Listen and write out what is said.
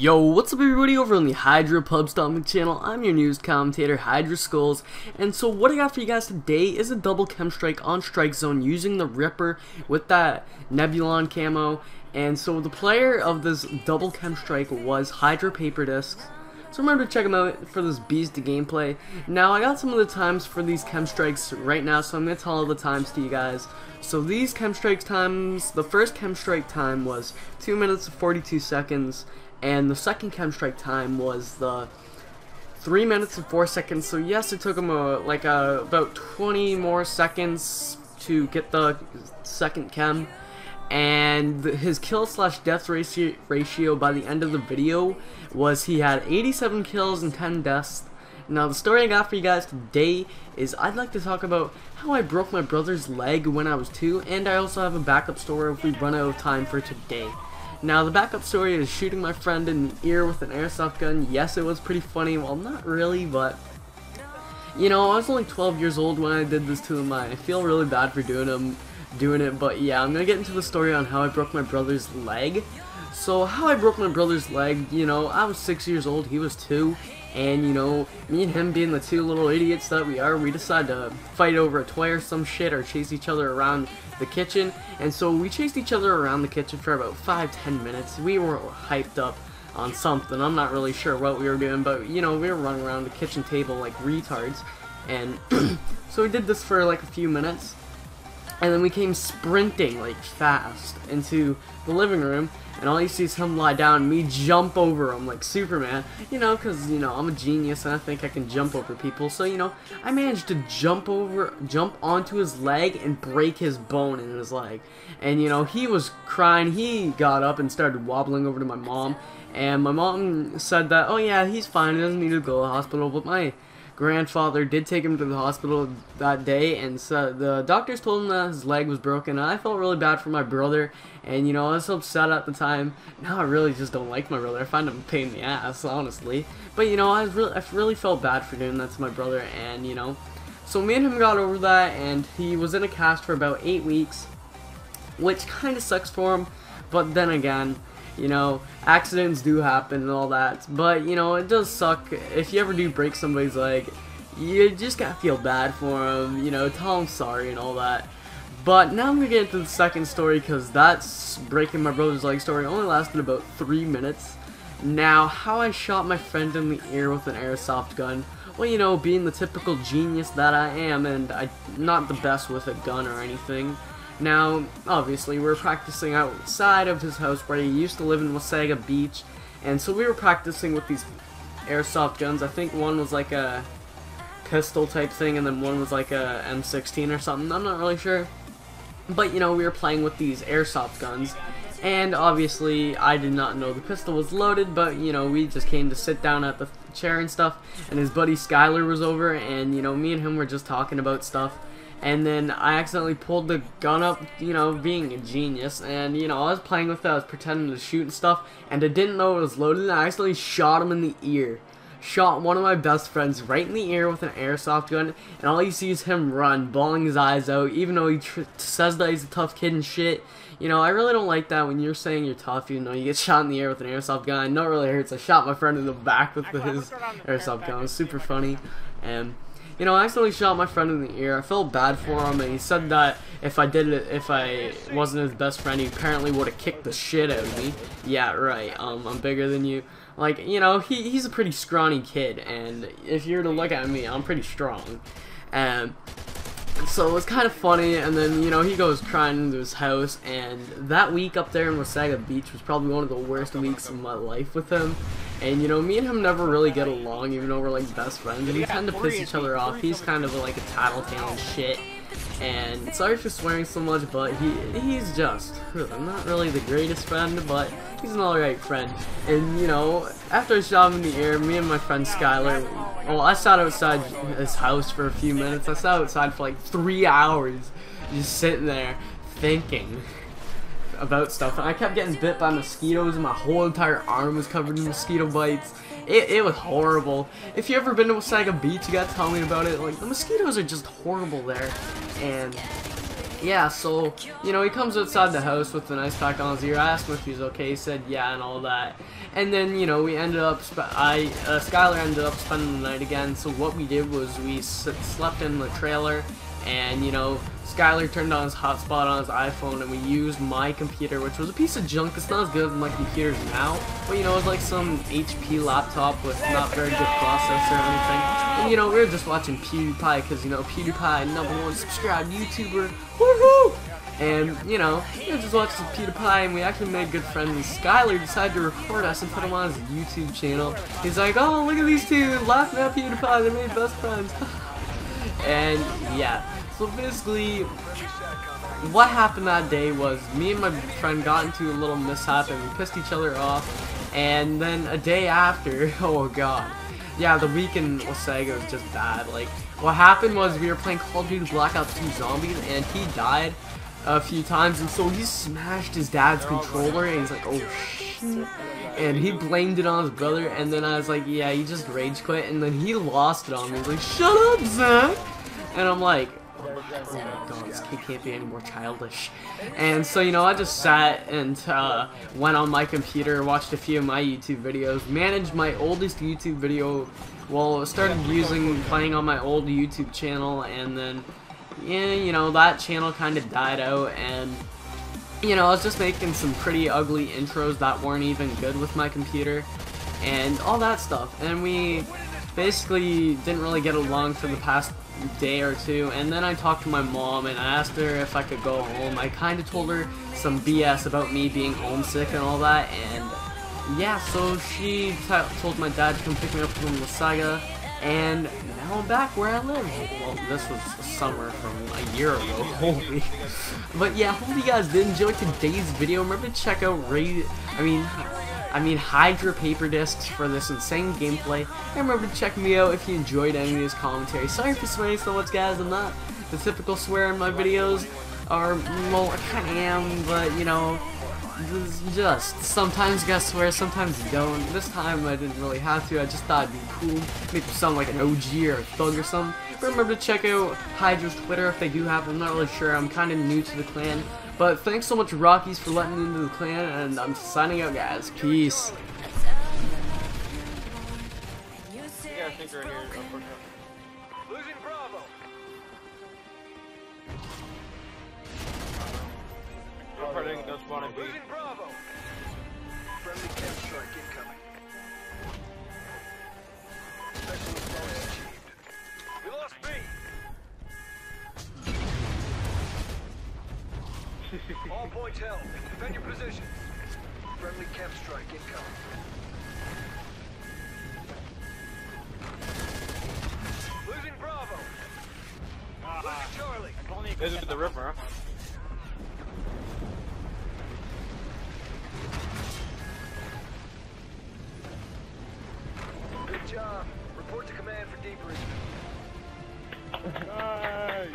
Yo, what's up everybody over on the HyDra Pub Stomping channel? I'm your news commentator, HyDra Skullz, and so what I got for you guys today is a double chem strike on strike zone using the Ripper with that NEBULA camo. And so the player of this double chem strike was HyDra Paperdisk. So remember to check them out for this beast of gameplay. Now I got some of the times for these chem strikes right now, so I'm going to tell all the times to you guys. So these chem strike times, the first chem strike time was 2 minutes and 42 seconds. And the second chem strike time was the 3 minutes and 4 seconds. So yes, it took him about 20 more seconds to get the second chem. And his kill/death ratio by the end of the video was he had 87 kills and 10 deaths. Now the story I got for you guys today is I'd like to talk about how I broke my brother's leg when I was 2, and I also have a backup story if we run out of time for today. Now the backup story is shooting my friend in the ear with an airsoft gun. Yes, it was pretty funny. Well, not really, but you know, I was only 12 years old when I did this to him. I feel really bad for doing it, but yeah, I'm gonna get into the story on how I broke my brother's leg. So how I broke my brother's leg, you know, I was 6 years old, he was 2, and you know, me and him being the two little idiots that we are, we decided to fight over a toy or some shit, or chase each other around the kitchen. And so we chased each other around the kitchen for about 5-10 minutes. We were hyped up on something. I'm not really sure what we were doing, but you know, we were running around the kitchen table like retards. And so we did this for like a few minutes, and then we came sprinting like fast into the living room, and all you see is him lie down and me jump over him like Superman, you know, because you know I'm a genius and I think I can jump over people. So you know, I managed to jump onto his leg and break his bone in his leg. And you know, he was crying. He got up and started wobbling over to my mom, and my mom said that, oh yeah, he's fine, he doesn't need to go to the hospital. But my grandfather did take him to the hospital that day, and so the doctors told him that his leg was broken. I felt really bad for my brother, and you know, I was upset at the time. Now I really just don't like my brother. I find him a pain in the ass, honestly. But you know, I really felt bad for doing that to my brother, and you know, so me and him got over that, and he was in a cast for about 8 weeks, which kind of sucks for him. But then again, you know, accidents do happen and all that, but you know, it does suck if you ever do break somebody's leg. You just gotta feel bad for him, you know, tell him sorry and all that. But now I'm gonna get into the second story, because that's breaking my brother's leg story only lasted about 3 minutes. Now, how I shot my friend in the ear with an airsoft gun. Well, you know, being the typical genius that I am, and I'm not the best with a gun or anything. Now, obviously, we were practicing outside of his house where he used to live in Wasaga Beach, and so we were practicing with these airsoft guns. I think one was like a pistol type thing, and then one was like a M16 or something. I'm not really sure. But, you know, we were playing with these airsoft guns, and obviously, I did not know the pistol was loaded, but, you know, we just came to sit down at the chair and stuff, and his buddy Skyler was over, and, you know, me and him were just talking about stuff. And then I accidentally pulled the gun up, you know, being a genius, and you know, I was playing with it, I was pretending to shoot and stuff, and I didn't know it was loaded, and I accidentally shot him in the ear. Shot one of my best friends right in the ear with an airsoft gun, and all you see is him run, bawling his eyes out, even though he says that he's a tough kid and shit. You know, I really don't like that when you're saying you're tough, you know, you get shot in the ear with an airsoft gun. I know it really hurts. I shot my friend in the back with his airsoft gun. It was super funny, and you know, I accidentally shot my friend in the ear. I felt bad for him, and he said that if I wasn't his best friend, he apparently would have kicked the shit out of me. Yeah, right. I'm bigger than you. Like, you know, he's a pretty scrawny kid, and if you were to look at me, I'm pretty strong. And so it was kind of funny, and then, you know, he goes crying into his house, and that week up there in Wasaga Beach was probably one of the worst weeks of my life with him. And, you know, me and him never really get along, even though we're, like, best friends, and we tend to piss each other off. He's kind of, like, a tattletale and shit, and sorry for swearing so much, but he's just not really the greatest friend, but he's an alright friend. And, you know, after I shot him in the ear, me and my friend Skyler, well, I sat outside his house for a few minutes. I sat outside for, like, 3 hours, just sitting there, thinking about stuff, and I kept getting bit by mosquitoes, and my whole entire arm was covered in mosquito bites. It was horrible. If you ever been to Wasaga Beach, you gotta tell me about it. Like, the mosquitoes are just horrible there, and yeah, so, you know, he comes outside the house with an ice pack on his ear. I asked him if he was okay. He said yeah and all that. And then, you know, we ended up, Skylar ended up spending the night again. So what we did was we slept in the trailer, and, you know, Skylar turned on his hotspot on his iPhone, and we used my computer, which was a piece of junk. It's not as good as my computers now, but, you know, it was like some HP laptop with not very good processor or anything. And, you know, we were just watching PewDiePie, because, you know, PewDiePie, #1 subscribed YouTuber, woohoo! And, you know, we were just watching PewDiePie, and we actually made good friends, and Skylar decided to record us and put him on his YouTube channel. He's like, oh, look at these two laughing at PewDiePie, they made best friends. And, yeah. So basically, what happened that day was me and my friend got into a little mishap and we pissed each other off, and then a day after, oh god, yeah, the week in Wasaga was just bad. Like, what happened was we were playing Call of Duty Black Ops 2 Zombies, and he died a few times, and so he smashed his dad's controller, and he's like, oh shit, and he blamed it on his brother, and then I was like, yeah, he just rage quit, and then he lost it on me. He's like, shut up, Zach, and I'm like, oh my god, this kid can't be any more childish. And so, you know, I just sat and went on my computer, watched a few of my YouTube videos, managed my oldest YouTube video, well, started playing on my old YouTube channel, and then, yeah, you know, that channel kind of died out, and, you know, I was just making some pretty ugly intros that weren't even good with my computer, and all that stuff, and we basically didn't really get along for the past day or two, and then I talked to my mom and I asked her if I could go home. I kind of told her some BS about me being homesick and all that, and yeah, so she told my dad to come pick me up from Wasaga, and now I'm back where I live. Well, this was summer from a year ago, holy. But yeah, hope you guys did enjoy today's video. Remember to check out HyDra Paperdisks for this insane gameplay. And remember to check me out if you enjoyed any of these commentaries. Sorry for swearing so much, guys. I'm not the typical swear in my videos. Or, well, I kind of am, but, you know, just sometimes you gotta swear, sometimes you don't. This time I didn't really have to. I just thought it'd be cool. Make me sound like an OG or a thug or something. But remember to check out HyDra's Twitter if they do have it. I'm not really sure. I'm kind of new to the clan. But thanks so much, Rockies, for letting me into the clan, and I'm signing out, guys. Peace. Losing Bravo. Losing Bravo. Friendly KEM strike incoming. Specialist bonus achieved. We lost B. All points held. Defend your positions. Friendly KEM strike incoming. Losing Bravo. Losing Charlie. This is the river, huh? Good job. Report to command for debriefing. Nice.